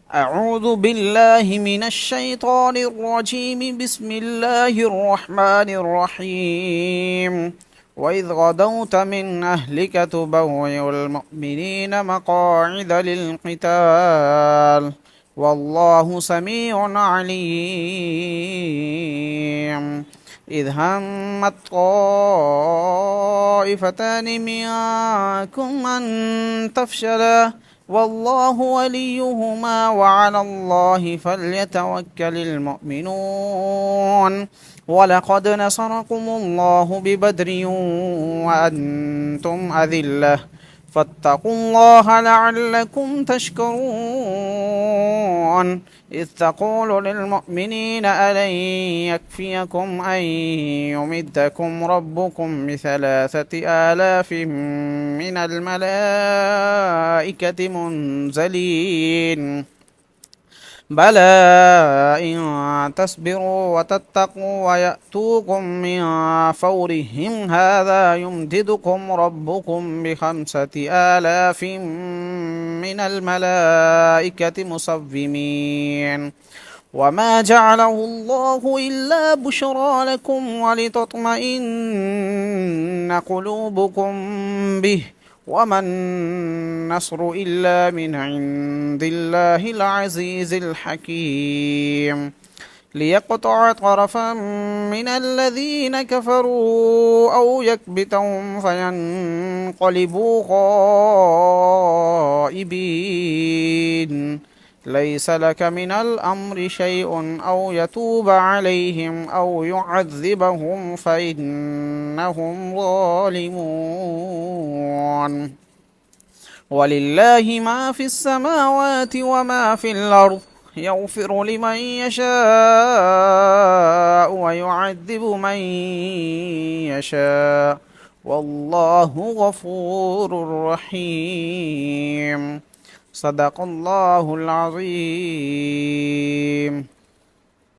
أعوذ بالله من الشيطان الرجيم. بسم الله الرحمن الرحيم. وإذ غدوت من أهلك تبوئ المؤمنين مقاعد للقتال والله سميع عليم. إذ همت طائفتان منكم أن تفشلا والله وليهما وعلى الله فليتوكل المؤمنون. ولقد نصركم الله ببدر وأنتم أذلة فاتقوا الله لعلكم تشكرون. إذ تقول للمؤمنين ألن يكفيكم أن يمدكم ربكم ب3,000 من الملائكة منزلين بلى إن تصبروا وتتقوا ويأتوكم من فورهم هذا يمددكم ربكم ب5,000 من الملائكة مسومين. وما جعله الله إلا بشرى لكم ولتطمئن قلوبكم به وما النصر إلا من عند الله العزيز الحكيم. ليقطع طرفا من الذين كفروا أو يكبتهم فينقلبوا خائبين. ليس لك من الأمر شيء أو يتوب عليهم أو يعذبهم فإنهم ظالمون. ولله ما في السماوات وما في الأرض يغفر لمن يشاء ويعذب من يشاء والله غفور رحيم. صدق الله العظيم.